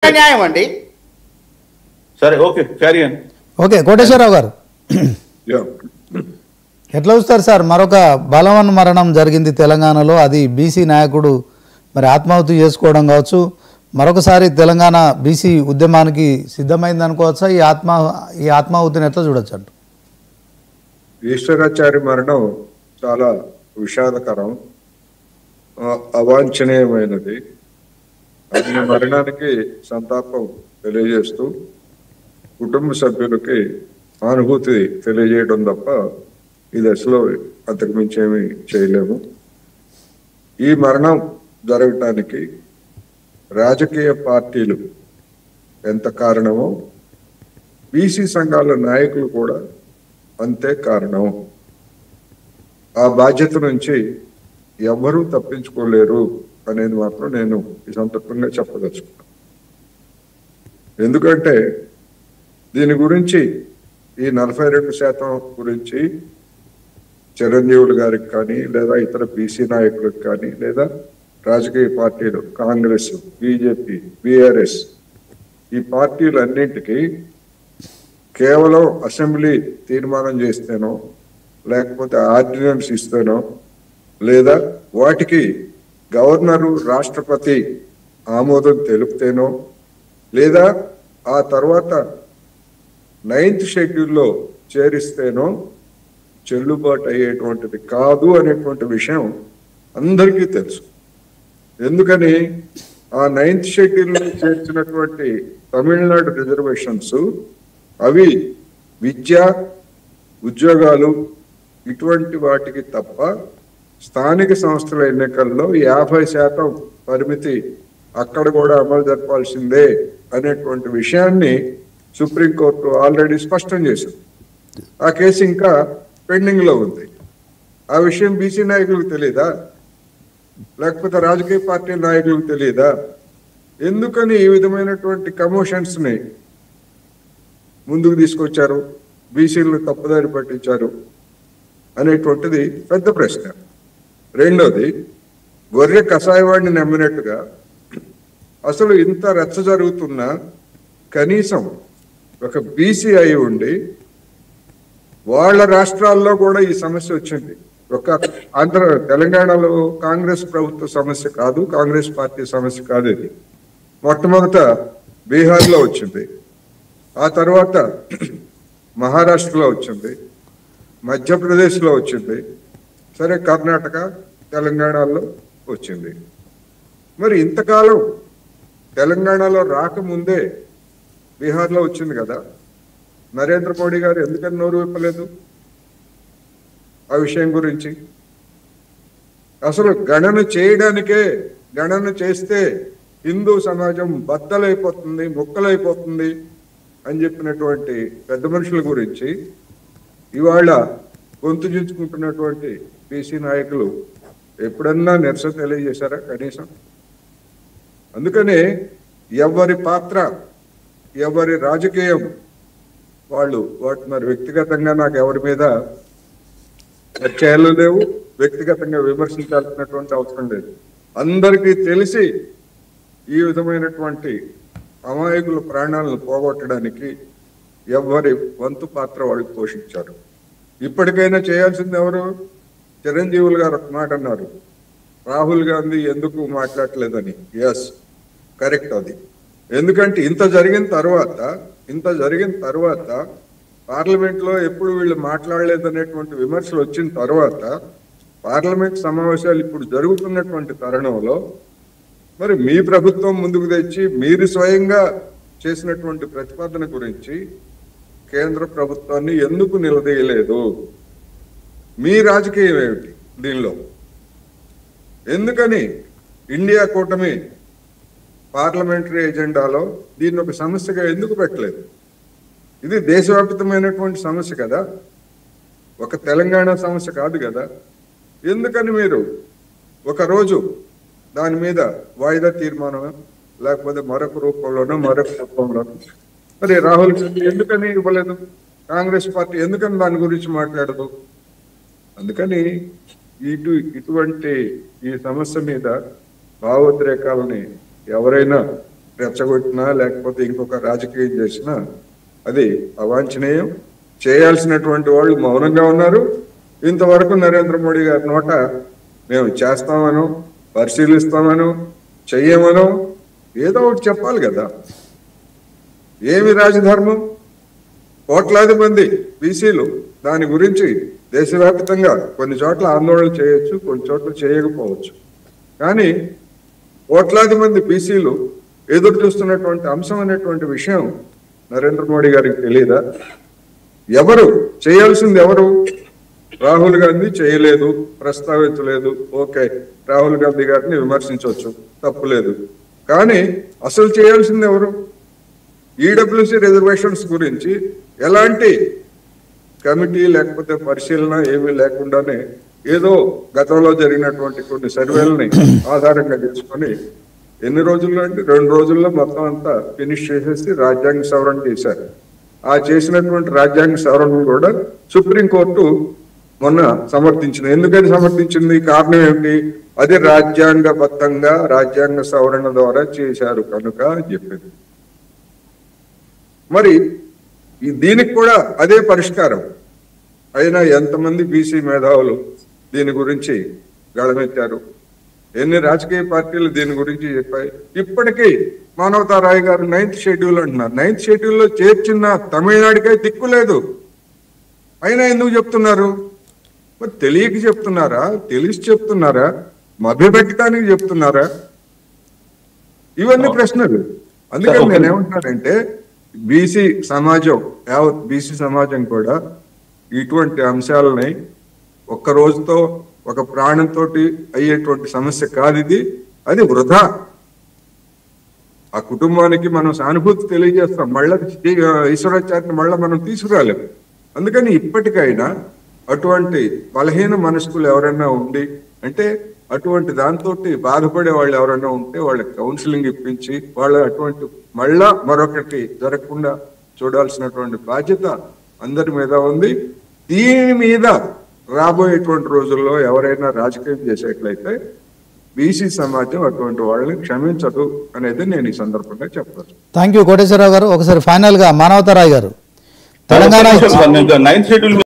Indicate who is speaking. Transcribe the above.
Speaker 1: న్యాయం అండి.
Speaker 2: సరే, okay, carry on.
Speaker 3: Okay, Koteswararao గారు ఎట్లా చూస్తారు సార్? మరొక బలవన్ మరణం జరిగింది తెలంగాణలో. అది బీసీ నాయకుడు మరి ఆత్మాహుతి చేసుకోవడం కావచ్చు. మరొకసారి తెలంగాణ బీసీ ఉద్యమానికి సిద్ధమైంది అనుకోవచ్చా? ఈ ఆత్మాహుతిని ఎట్లా చూడొచ్చు అంట?
Speaker 4: ఈశ్వరాచార్య మరణం చాలా విషాదకరం, అవాంఛనీయమైనది. ఆయన మరణానికి సంతాపం తెలియజేస్తూ కుటుంబ సభ్యులకి సానుభూతి తెలియజేయడం తప్ప ఈ దశలో అంతకు మించి ఏమీ చేయలేము. ఈ మరణం జరగటానికి రాజకీయ పార్టీలు ఎంత కారణమో బీసీ సంఘాల నాయకులు కూడా అంతే కారణం. ఆ బాధ్యత నుంచి ఎవ్వరూ తప్పించుకోలేరు అనేది మాత్రం నేను ఈ సందర్భంగా చెప్పదలుచుకున్నాను. ఎందుకంటే దీని గురించి ఈ 42% గురించి చిరంజీవులు గారికి కానీ, లేదా ఇతర బీసీ నాయకులకు కానీ, లేదా రాజకీయ పార్టీలు కాంగ్రెస్, బీజేపీ, బీఆర్ఎస్ ఈ పార్టీలన్నింటికి కేవలం అసెంబ్లీ తీర్మానం చేస్తేనో, లేకపోతే ఆర్డినెన్స్ ఇస్తేనో, లేదా వాటికి గవర్నరు, రాష్ట్రపతి ఆమోదం తెలుపుతేనో, లేదా ఆ తర్వాత 9th షెడ్యూల్లో చేరిస్తేనో చెల్లుబాటు అయ్యేటువంటిది కాదు అనేటువంటి విషయం అందరికీ తెలుసు. ఎందుకని ఆ 9th షెడ్యూల్లో చేర్చినటువంటి తమిళనాడు రిజర్వేషన్స్ అవి విద్య, ఉద్యోగాలు ఇటువంటి వాటికి తప్ప స్థానిక సంస్థల ఎన్నికల్లో 50% పరిమితి అక్కడ కూడా అమలు జరపాల్సిందే అనేటువంటి విషయాన్ని సుప్రీంకోర్టు ఆల్రెడీ స్పష్టం చేసింది. ఆ కేసు ఇంకా పెండింగ్ లో ఉంది. ఆ విషయం బీసీ నాయకులకు తెలియదా? లేకపోతే రాజకీయ పార్టీ నాయకులకు తెలియదా? ఎందుకని ఈ విధమైనటువంటి కమోషన్స్ ని ముందుకు తీసుకొచ్చారు, బీసీలను తప్పుదారి పట్టించారు అనేటువంటిది పెద్ద ప్రశ్న. రెండోది, గొర్రె కషాయవాడిని నమ్మినట్టుగా అసలు ఇంత రచ్చ జరుగుతున్నా కనీసం ఒక బీసీ అయి ఉండి వాళ్ళ రాష్ట్రాల్లో కూడా ఈ సమస్య వచ్చింది. ఒక తెలంగాణలో కాంగ్రెస్ ప్రభుత్వ సమస్య కాదు, కాంగ్రెస్ పార్టీ సమస్య కాదు. ఇది మొట్టమొదట బీహార్లో వచ్చింది, ఆ తర్వాత మహారాష్ట్రలో వచ్చింది, మధ్యప్రదేశ్లో వచ్చింది, సరే కర్ణాటక, తెలంగాణలో వచ్చింది. మరి ఇంతకాలం తెలంగాణలో రాకముందే బీహార్లో వచ్చింది కదా. నరేంద్ర మోడీ గారు ఎందుకని నోరు విప్పలేదు ఆ విషయం గురించి? అసలు గణన చేస్తే హిందూ సమాజం బద్దలైపోతుంది, ముక్కలైపోతుంది అని చెప్పినటువంటి పెద్ద మనుషుల గురించి ఇవాళ గొంతు చించుకుంటున్నటువంటి బీసీ నాయకులు ఎప్పుడన్నా నిరసన తెలియజేశారా కనీసం? అందుకనే ఎవరి పాత్ర, ఎవరి రాజకీయం వాళ్ళు వాటిని వ్యక్తిగతంగా నాకు ఎవరి మీద చర్చలు లేవు, వ్యక్తిగతంగా విమర్శించాల్సినటువంటి అవసరం లేదు. అందరికీ తెలిసి ఈ విధమైనటువంటి అమాయకుల ప్రాణాలను పోగొట్టడానికి ఎవరి వంతు పాత్ర వాళ్ళు పోషించారు. ఇప్పటికైనా చేయాల్సింది ఎవరు? చిరంజీవులు గారు ఒక మాట అన్నారు, రాహుల్ గాంధీ ఎందుకు మాట్లాడలేదని. ఎస్, కరెక్ట్ అది. ఎందుకంటే ఇంత జరిగిన తర్వాత పార్లమెంట్లో ఎప్పుడు వీళ్ళు మాట్లాడలేదనేటువంటి విమర్శలు వచ్చిన తర్వాత పార్లమెంట్ సమావేశాలు ఇప్పుడు జరుగుతున్నటువంటి తరుణంలో మరి మీ ప్రభుత్వం ముందుకు తెచ్చి మీరు స్వయంగా చేసినటువంటి ప్రతిపాదన గురించి కేంద్ర ప్రభుత్వాన్ని ఎందుకు నిలదీయలేదు? మీ రాజకీయం ఏమిటి దీనిలో? ఎందుకని ఇండియా కూటమి పార్లమెంటరీ ఎజెండాలో దీన్ని ఒక సమస్యగా ఎందుకు పెట్టలేదు? ఇది దేశవ్యాప్తమైనటువంటి సమస్య కదా, ఒక తెలంగాణ సమస్య కాదు కదా. ఎందుకని మీరు ఒకరోజు దాని మీద వాయిదా తీర్మానం, లేకపోతే మరొక రూపంలోనో మరి రాహుల్ గాంధీ ఎందుకని ఇవ్వలేదు? కాంగ్రెస్ పార్టీ ఎందుకని దాని గురించి మాట్లాడదు? అందుకని ఇటువంటి ఈ సమస్య మీద భావోద్రేకాలని ఎవరైనా రెచ్చగొట్టినా లేకపోతే ఇంకొక రాజకీయం చేసినా అది అవాంఛనీయం. చేయాల్సినటువంటి వాళ్ళు మౌనంగా ఉన్నారు. ఇంతవరకు నరేంద్ర మోడీ గారి నోట మేము చేస్తామనో పరిశీలిస్తామనో చెయ్యమనో ఏదో ఒకటి చెప్పాలి కదా. ఏమి రాజధర్మం? కోట్లాది మంది బీసీలు దాని గురించి దేశవ్యాప్తంగా కొన్ని చోట్ల ఆందోళన చేయొచ్చు, కొన్ని చోట్ల చేయకపోవచ్చు. కానీ కోట్లాది మంది బీసీలు ఎదురు చూస్తున్నటువంటి అంశం అనేటువంటి విషయం నరేంద్ర మోడీ గారికి తెలియదా? ఎవరు చేయాల్సింది? ఎవరు? రాహుల్ గాంధీ చేయలేదు, ప్రస్తావించలేదు. ఓకే, రాహుల్ గాంధీ గారిని విమర్శించవచ్చు, తప్పులేదు. కానీ అసలు చేయాల్సింది ఎవరు? ఈడబ్ల్యూసీ రిజర్వేషన్స్ గురించి ఎలాంటి కమిటీ లేకపోతే పరిశీలన ఏమీ లేకుండానే ఏదో గతంలో జరిగినటువంటి కొన్ని సర్వేలని ఆధారంగా చేసుకొని ఎన్ని రోజుల్లో అంటే 2 రోజుల్లో మొత్తం అంతా ఫినిష్ చేసేసి రాజ్యాంగ సవరణ చేశారు. ఆ చేసినటువంటి రాజ్యాంగ సవరణ కూడా సుప్రీంకోర్టు మొన్న సమర్థించింది. ఎందుకని సమర్థించింది? కారణం ఏమిటి? అది రాజ్యాంగబద్ధంగా రాజ్యాంగ సవరణ ద్వారా చేశారు కనుక అని చెప్పింది. మరి దీనికి కూడా అదే పరిష్కారం అయినా ఎంతమంది బీసీ మేధావులు దీని గురించి గళమెత్తారు? ఎన్ని రాజకీయ పార్టీలు దీని గురించి చెప్పాయి? ఇప్పటికీ మానవతా రాయ్ గారు 9th షెడ్యూల్ అంటున్నారు. 9th షెడ్యూల్లో చేర్చిన తమిళనాడుకే దిక్కులేదు. అయినా ఎందుకు చెప్తున్నారు? మరి తెలియక చెప్తున్నారా? తెలిసి చెప్తున్నారా? మభ్యపెట్టడానికి చెప్తున్నారా? ఇవన్నీ ప్రశ్నలు. అందుకని నేనేమంటున్నానంటే బీసీ సమాజం, యావత్ బీసీ సమాజం కూడా ఇటువంటి అంశాలని ఒక్క రోజుతో ఒక ప్రాణంతో అయ్యేటువంటి సమస్య కాదు ఇది. అది వృధా. ఆ కుటుంబానికి మనం సానుభూతి తెలియజేస్తాం, మళ్ళా ఈశ్వరాచార్యని మళ్ళా మనం తీసుకురాలేము. అందుకని ఇప్పటికైనా అటువంటి బలహీన మనస్కులు ఎవరైనా ఉండి అంటే అటువంటి దాంతో బాధపడే వాళ్ళు ఎవరైనా ఉంటే వాళ్ళకి కౌన్సిలింగ్ ఇప్పించి వాళ్ళ అటువంటి మళ్ళా మరొకటి జరగకుండా చూడాల్సినటువంటి బాధ్యత అందరి మీద ఉంది. దీని మీద రాబోయేటువంటి రోజుల్లో ఎవరైనా రాజకీయం చేసేట్లయితే బీసీ సమాజం అటువంటి వాళ్ళని క్షమించదు అనేది నేను ఈ సందర్భంగా చెప్తాను.
Speaker 3: థ్యాంక్ యూ కోటేశ్వరరావు గారు. ఒకసారి ఫైనల్ గా మానవతా రాయ్ గారు, తెలంగాణ
Speaker 2: 9th షెడ్యూల్